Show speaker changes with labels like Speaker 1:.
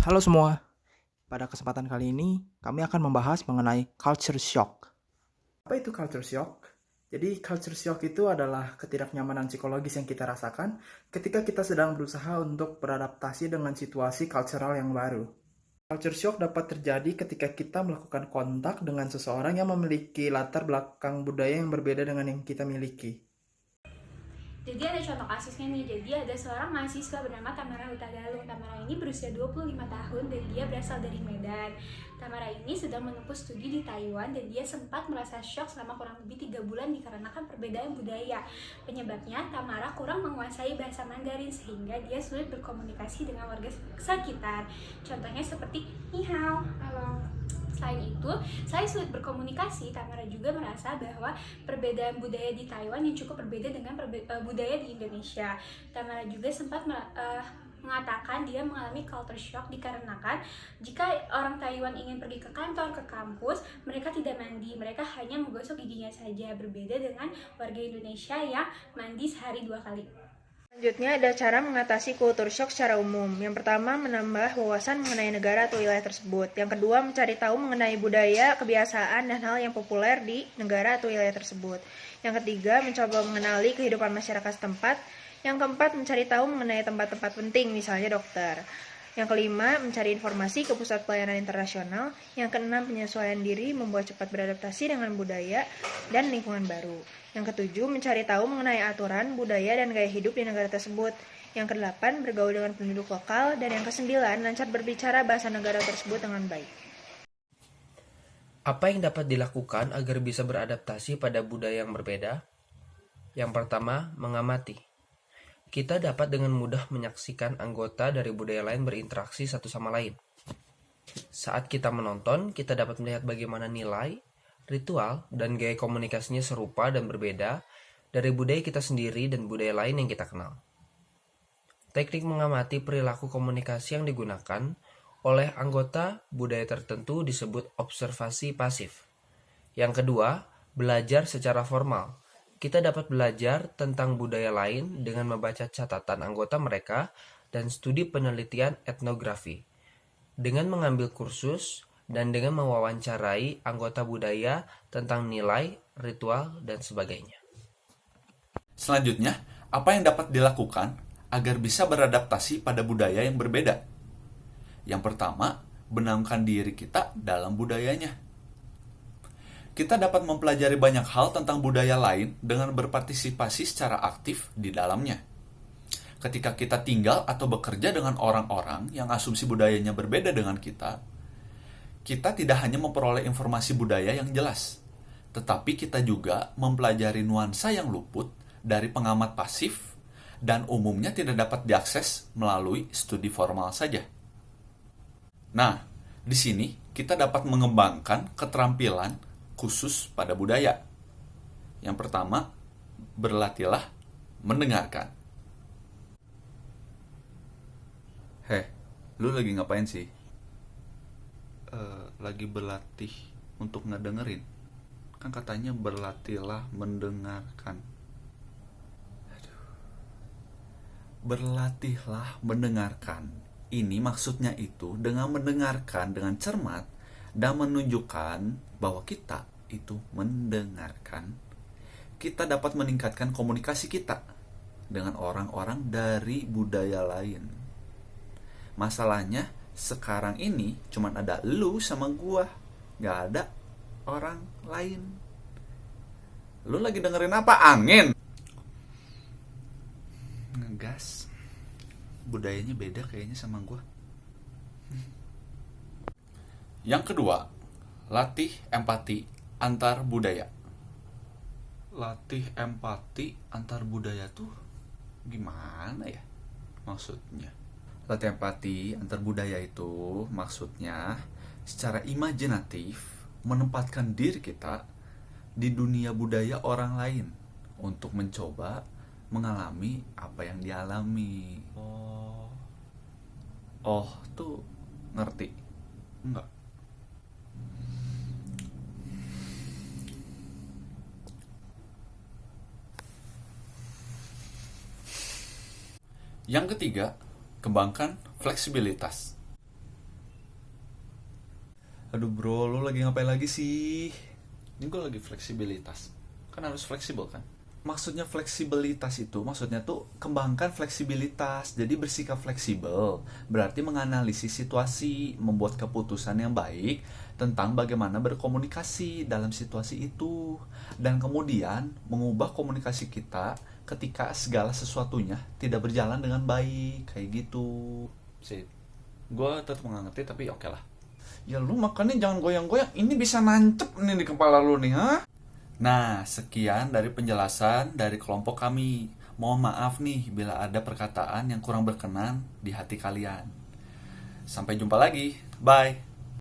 Speaker 1: Halo semua, pada kesempatan kali ini kami akan membahas mengenai culture shock. Apa itu culture shock? Jadi culture shock itu adalah ketidaknyamanan psikologis yang kita rasakan ketika kita sedang berusaha untuk beradaptasi dengan situasi cultural yang baru. Culture shock dapat terjadi ketika kita melakukan kontak dengan seseorang yang memiliki latar belakang budaya yang berbeda dengan yang kita miliki.
Speaker 2: Jadi ada contoh kasusnya nih, jadi ada seorang mahasiswa bernama Tamara Hutagalung. Tamara ini berusia 25 tahun dan dia berasal dari Medan. Tamara ini sedang menempuh studi di Taiwan dan dia sempat merasa shock selama kurang lebih 3 bulan dikarenakan perbedaan budaya. Penyebabnya, Tamara kurang menguasai bahasa Mandarin sehingga dia sulit berkomunikasi dengan warga sekitar. Contohnya seperti ni hao, halo. Selain itu, saya sulit berkomunikasi. Tamara juga merasa bahwa perbedaan budaya di Taiwan yang cukup berbeda dengan budaya di Indonesia. Tamara juga sempat mengatakan dia mengalami culture shock dikarenakan jika orang Taiwan ingin pergi ke kantor, ke kampus, mereka tidak mandi, mereka hanya menggosok giginya saja, berbeda dengan warga Indonesia yang mandi sehari 2 kali.
Speaker 3: Selanjutnya ada cara mengatasi culture shock secara umum. Yang pertama, menambah wawasan mengenai negara atau wilayah tersebut. Yang kedua, mencari tahu mengenai budaya, kebiasaan, dan hal yang populer di negara atau wilayah tersebut. Yang ketiga, mencoba mengenali kehidupan masyarakat setempat. Yang keempat, mencari tahu mengenai tempat-tempat penting, misalnya dokter. Yang kelima, mencari informasi ke pusat pelayanan internasional. Yang keenam, penyesuaian diri, membuat cepat beradaptasi dengan budaya dan lingkungan baru. Yang ketujuh, mencari tahu mengenai aturan, budaya, dan gaya hidup di negara tersebut. Yang kedelapan, bergaul dengan penduduk lokal. Dan yang kesembilan, lancar berbicara bahasa negara tersebut dengan baik.
Speaker 4: Apa yang dapat dilakukan agar bisa beradaptasi pada budaya yang berbeda? Yang pertama, mengamati. Kita dapat dengan mudah menyaksikan anggota dari budaya lain berinteraksi satu sama lain. Saat kita menonton, kita dapat melihat bagaimana nilai, ritual, dan gaya komunikasinya serupa dan berbeda dari budaya kita sendiri dan budaya lain yang kita kenal. Teknik mengamati perilaku komunikasi yang digunakan oleh anggota budaya tertentu disebut observasi pasif. Yang kedua, belajar secara formal. Kita dapat belajar tentang budaya lain dengan membaca catatan anggota mereka dan studi penelitian etnografi. Dengan mengambil kursus dan dengan mewawancarai anggota budaya tentang nilai, ritual, dan sebagainya.
Speaker 5: Selanjutnya, apa yang dapat dilakukan agar bisa beradaptasi pada budaya yang berbeda? Yang pertama, benamkan diri kita dalam budayanya. Kita dapat mempelajari banyak hal tentang budaya lain dengan berpartisipasi secara aktif di dalamnya. Ketika kita tinggal atau bekerja dengan orang-orang yang asumsi budayanya berbeda dengan kita tidak hanya memperoleh informasi budaya yang jelas, tetapi kita juga mempelajari nuansa yang luput dari pengamat pasif dan umumnya tidak dapat diakses melalui studi formal saja. Nah, di sini kita dapat mengembangkan keterampilan khusus pada budaya. Yang pertama, berlatihlah mendengarkan. Heh, lu lagi ngapain sih? Lagi berlatih untuk ngedengerin. Kan katanya berlatihlah mendengarkan. Berlatihlah mendengarkan. Ini maksudnya itu dengan mendengarkan dengan cermat dan menunjukkan bahwa kita itu mendengarkan. Kita dapat meningkatkan komunikasi kita dengan orang-orang dari budaya lain. Masalahnya sekarang ini cuman ada lu sama gua, gak ada orang lain. Lu lagi dengerin apa? Angin? Ngegas. Budayanya beda kayaknya sama gua. Yang kedua, latih empati antar budaya. Latih empati antar budaya tuh gimana ya maksudnya? Latih empati antar budaya itu maksudnya secara imajinatif menempatkan diri kita di dunia budaya orang lain untuk mencoba mengalami apa yang dialami. Oh tuh ngerti? Enggak. Yang ketiga, kembangkan fleksibilitas. Aduh bro, lu lagi ngapain lagi sih? Ini gue lagi fleksibilitas. Kan harus fleksibel kan? Maksudnya fleksibilitas itu, maksudnya tuh kembangkan fleksibilitas. Jadi bersikap fleksibel, berarti menganalisis situasi, membuat keputusan yang baik tentang bagaimana berkomunikasi dalam situasi itu. Dan kemudian mengubah komunikasi kita ketika segala sesuatunya tidak berjalan dengan baik. Kayak gitu. Sip. Gue tetap nggak ngerti tapi oke lah. Ya lu makannya jangan goyang-goyang. Ini bisa nancep nih di kepala lu nih, ha? Nah, sekian dari penjelasan dari kelompok kami. Mohon maaf nih bila ada perkataan yang kurang berkenan di hati kalian. Sampai jumpa lagi. Bye.